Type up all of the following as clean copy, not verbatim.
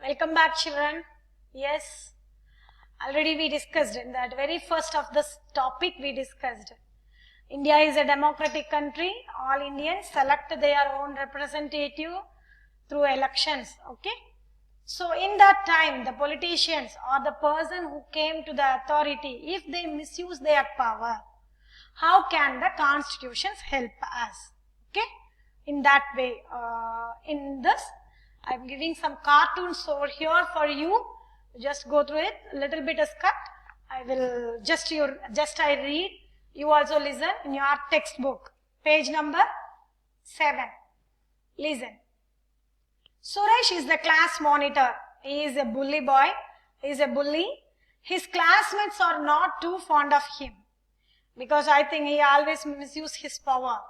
Welcome back, children. Yes, already we discussed in that very first of this topic we discussed. India is a democratic country. All Indians select their own representative through elections. Okay. So in that time, the politicians or the person who came to the authority, if they misuse their power, how can the constitutions help us? Okay. In that way, in this, I am giving some cartoons over here for you. Just go through it. A little bit is cut. I will just I read. You also listen in your textbook. Page number 7. Listen. Suresh is the class monitor. He is a bully boy. He is a bully. His classmates are not too fond of him because I think he always misuses his power.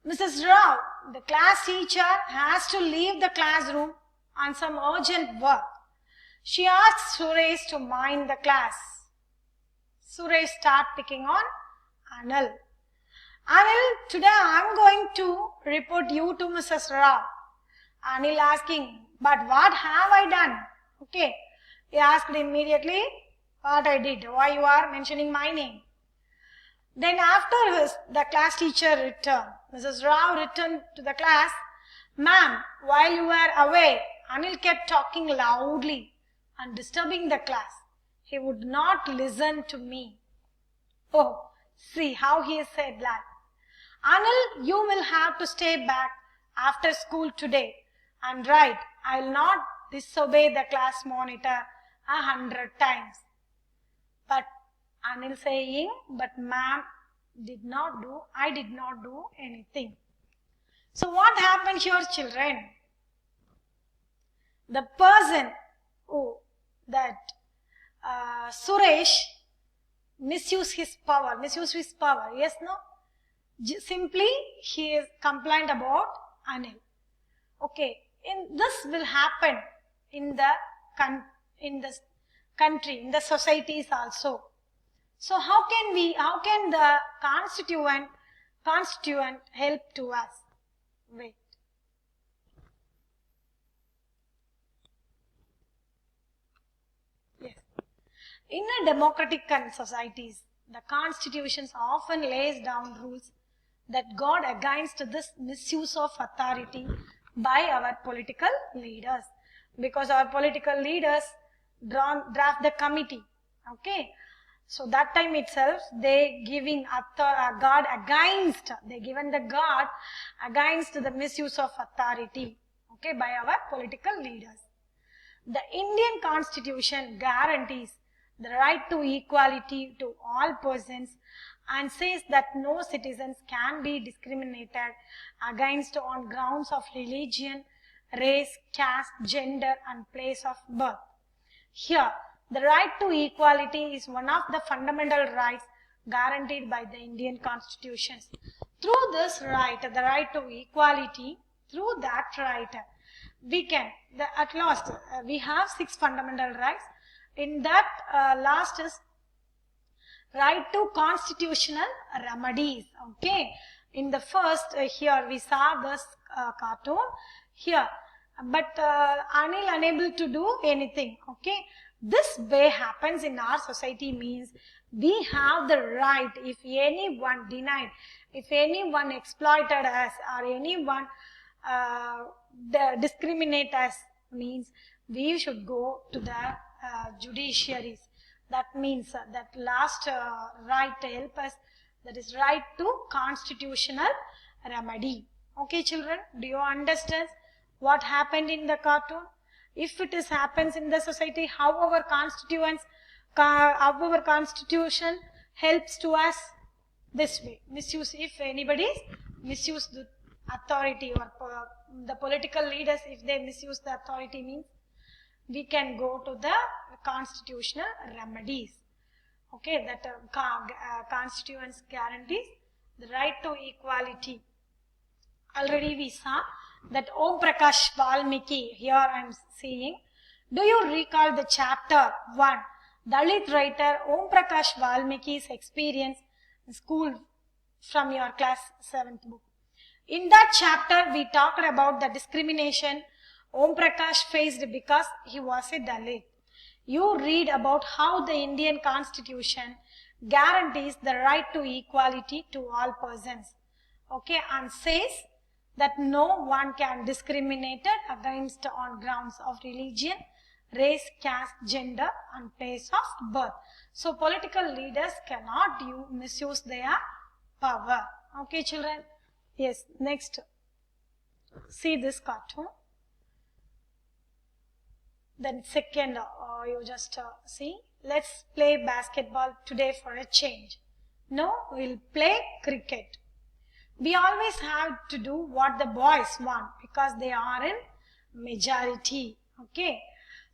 Mrs. Rao, the class teacher, has to leave the classroom on some urgent work. She asks Suresh to mind the class. Suresh starts picking on Anil. Anil, today I am going to report you to Mrs. Rao. Anil asking, but what have I done? Okay, he asked immediately what I did, why you are mentioning my name. Then after the class teacher returned, Mrs. Rao returned to the class. Ma'am, while you were away, Anil kept talking loudly and disturbing the class. He would not listen to me. Oh, see how he said that. Anil, you will have to stay back after school today and write, I will not disobey the class monitor 100 times. But Anil saying, but ma'am, I did not do anything. So what happened here, children? The person Suresh misused his power. Yes, no? Simply he is complained about Anil. Okay, this will happen in the country, in the societies also. So how can the constituent help to us? Wait. Yes. In a democratic societies, the constitutions often lays down rules that guard against this misuse of authority by our political leaders. Because our political leaders draft the committee. Okay. So that time itself, they given the guard against the misuse of authority, okay, by our political leaders. The Indian Constitution guarantees the right to equality to all persons and says that no citizens can be discriminated against on grounds of religion, race, caste, gender and place of birth. Here, the right to equality is one of the fundamental rights guaranteed by the Indian constitutions. Through this right, the right to equality, through that right, we can, at last, we have 6 fundamental rights. In that, last is right to constitutional remedies. Okay. In the first, here we saw this cartoon. Here, but Anil unable to do anything. Okay. This way happens in our society means we have the right, if anyone denied, if anyone exploited us or anyone discriminate us, means we should go to the judiciaries. That means that last right to help us, that is right to constitutional remedy. Okay, children, do you understand what happened in the cartoon? If it happens in the society, how our constitution helps to us this way. Misuse, if anybody misuse the authority or the political leaders, if they misuse the authority, means we can go to the constitutional remedies. Okay, that constituents guarantees the right to equality. Already we saw that Om Prakash Valmiki, here I am seeing. Do you recall the chapter 1, Dalit writer Om Prakash Valmiki's experience in school from your class 7th book? In that chapter, we talked about the discrimination Om Prakash faced because he was a Dalit. You read about how the Indian Constitution guarantees the right to equality to all persons. Okay, and says that no one can discriminate against on grounds of religion, race, caste, gender and place of birth. So political leaders cannot misuse their power. Okay, children? Yes, next. See this cartoon. Then second, you just see. Let's play basketball today for a change. No, we'll play cricket. We always have to do what the boys want because they are in majority. Okay.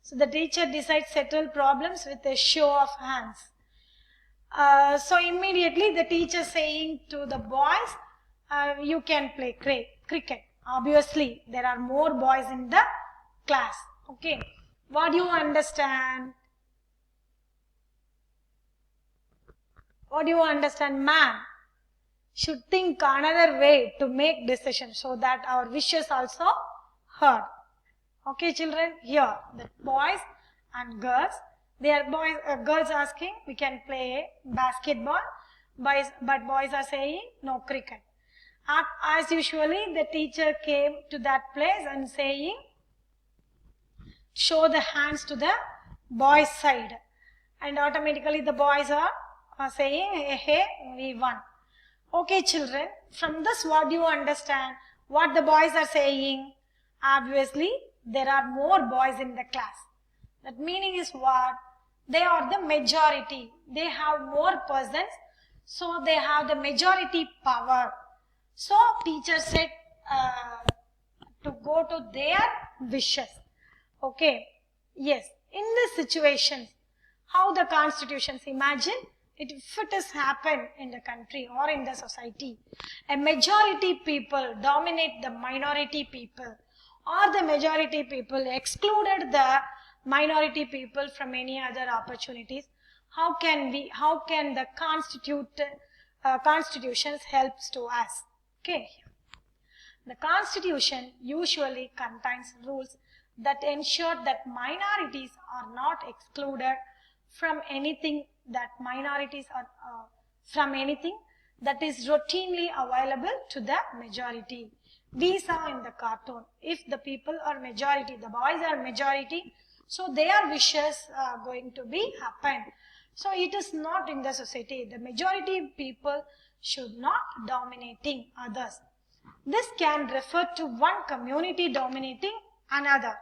So the teacher decides settle problems with a show of hands. So immediately the teacher saying to the boys, you can play cricket. Obviously, there are more boys in the class. Okay. What do you understand? What do you understand? Man should think another way to make decisions so that our wishes also heard. Okay, children, here the boys and girls. They are girls asking we can play basketball, but boys are saying no cricket. As usually, the teacher came to that place and saying, show the hands to the boys' side, and automatically the boys are saying, hey, we won. Okay, children, from this what do you understand? What the boys are saying? Obviously, there are more boys in the class. That meaning is what? They are the majority. They have more persons, so they have the majority power. So, teacher said to go to their wishes. Okay, yes, in this situation, how the constitutions, imagine if it has happened in the country or in the society, a majority people dominate the minority people, or the majority people excluded the minority people from any other opportunities. How can the constitutions helps to us? Okay, the constitution usually contains rules that ensure that minorities are not excluded from anything that is routinely available to the majority. We saw in the cartoon, if the people are majority, the boys are majority, so their wishes are going to be happen. So it is not in the society. The majority people should not dominating others. This can refer to one community dominating another.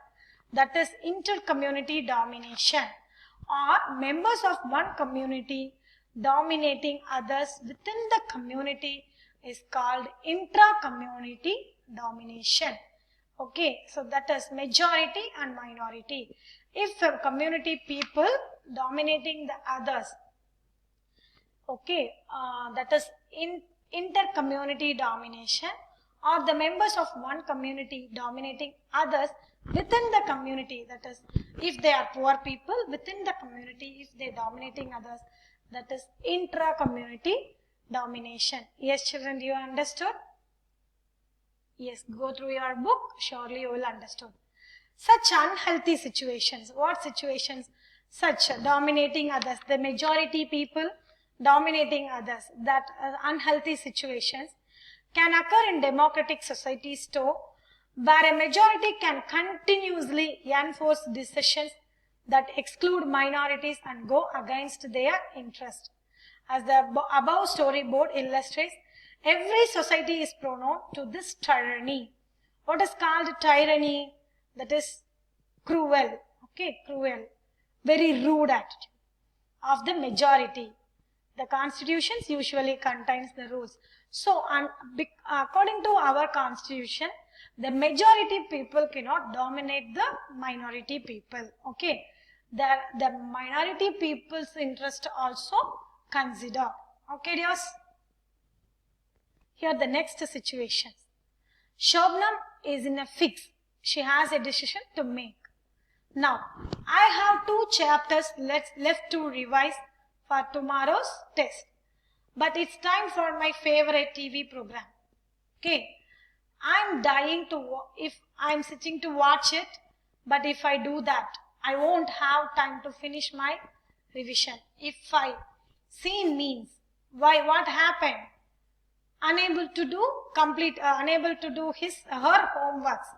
That is inter-community domination, or members of one community dominating others within the community is called intra-community domination. Okay, so that is majority and minority. If a community people dominating the others, okay, that is inter-community domination, or the members of one community dominating others within the community, that is, if they are poor people within the community, if they are dominating others, that is intra-community domination. Yes, children, you understood? Yes, go through your book, surely you will understood. Such unhealthy situations, what situations? Such dominating others, the majority people dominating others, that unhealthy situations can occur in democratic societies too, where a majority can continuously enforce decisions that exclude minorities and go against their interest. As the above storyboard illustrates, every society is prone to this tyranny. What is called tyranny? That is cruel, okay, cruel, very rude attitude of the majority. The constitutions usually contains the rules. So, according to our constitution, the majority people cannot dominate the minority people. Okay, the minority people's interest also consider. Okay, dears. Here the next situation. Shobnam is in a fix. She has a decision to make. Now, I have 2 chapters left to revise for tomorrow's test. But it's time for my favorite TV program. Okay. I'm dying to I am sitting to watch it, but if I do that, I won't have time to finish my revision. If I seen means, why, what happened? Unable to do unable to do her homeworks.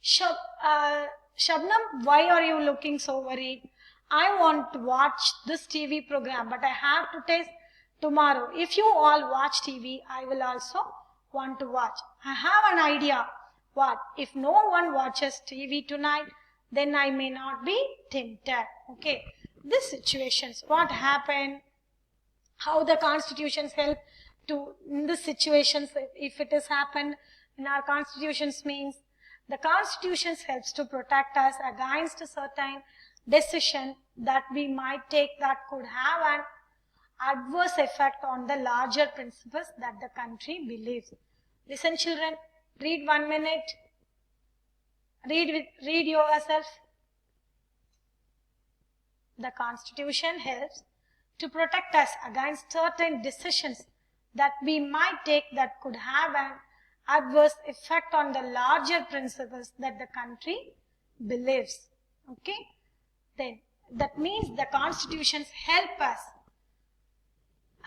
Shabnam, why are you looking so worried? I want to watch this TV program, but I have to test tomorrow. If you all watch TV, I will also want to watch. I have an idea. What? If no one watches TV tonight, then I may not be tempted. Okay. These situations, what happened? How the constitutions help to, in this situations, if it has happened in our constitutions, means the constitutions helps to protect us against a certain decision that we might take that could have an adverse effect on the larger principles that the country believes. Listen children, read 1 minute. Read yourself. The constitution helps to protect us against certain decisions that we might take that could have an adverse effect on the larger principles that the country believes. Okay? Then, that means the constitutions help us.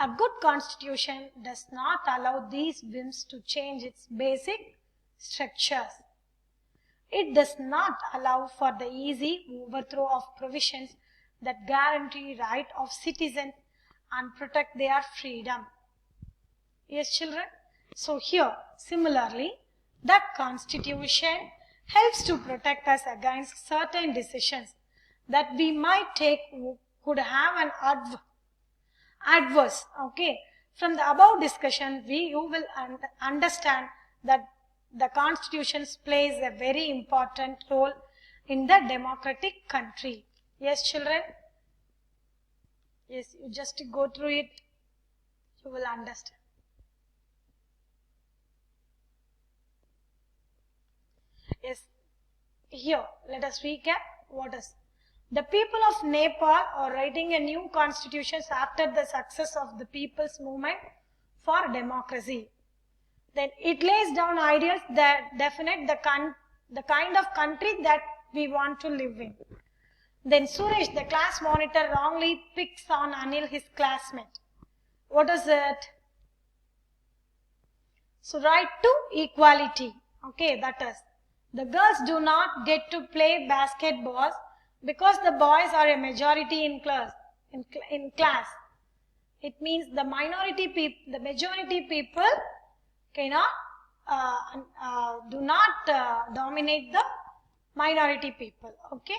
A good constitution does not allow these whims to change its basic structures. It does not allow for the easy overthrow of provisions that guarantee right of citizens and protect their freedom. Yes, children? So here, similarly, that constitution helps to protect us against certain decisions that we might take could have an adverse. Okay. From the above discussion, you will understand that the constitution plays a very important role in the democratic country. Yes, children? Yes, you just go through it, you will understand. Yes, here, let us recap what is. The people of Nepal are writing a new constitution after the success of the people's movement for democracy. Then it lays down ideas that definite the kind of country that we want to live in. Then Suresh, the class monitor, wrongly picks on Anil, his classmate. What is it? So right to equality. Okay, that is. The girls do not get to play basketball because the boys are a majority in class. It means the majority people cannot do not dominate the minority people. Okay.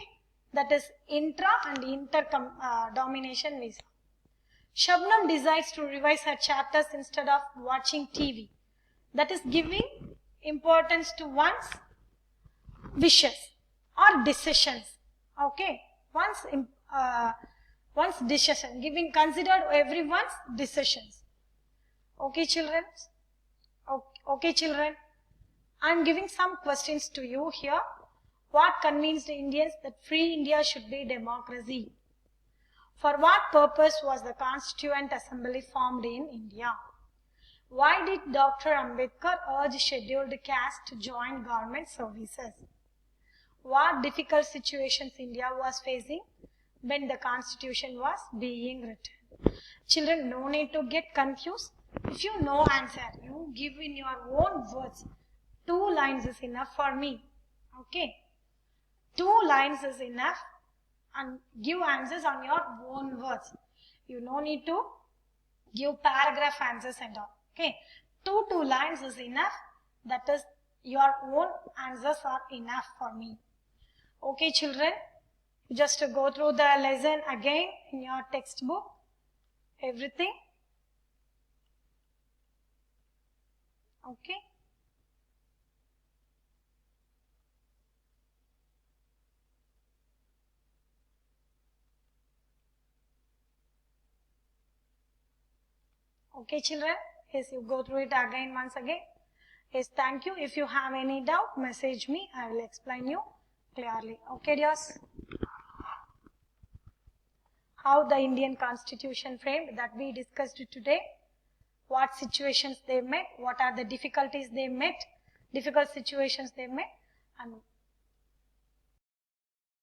That is intra and inter domination visa. Shabnam decides to revise her chapters instead of watching TV. That is giving importance to one's wishes or decisions. Okay, one's decision, considered everyone's decisions. Okay, children. Okay, children. I am giving some questions to you here. What convinced Indians that free India should be democracy? For what purpose was the Constituent Assembly formed in India? Why did Dr. Ambedkar urge scheduled castes to join government services? What difficult situations India was facing when the Constitution was being written? Children, no need to get confused. If you know answer, you give in your own words. 2 lines is enough for me. Okay. 2 lines is enough and give answers on your own words. You no need to give paragraph answers and all. Okay. 2 lines is enough. That is, your own answers are enough for me. Okay, children. Just go through the lesson again in your textbook. Everything. Okay. Okay, children. Yes, you go through it again once again. Yes, thank you. If you have any doubt, message me. I will explain you clearly. Okay, dears. How the Indian Constitution framed that we discussed today. What situations they met. What are the difficulties they met. Difficult situations they met. and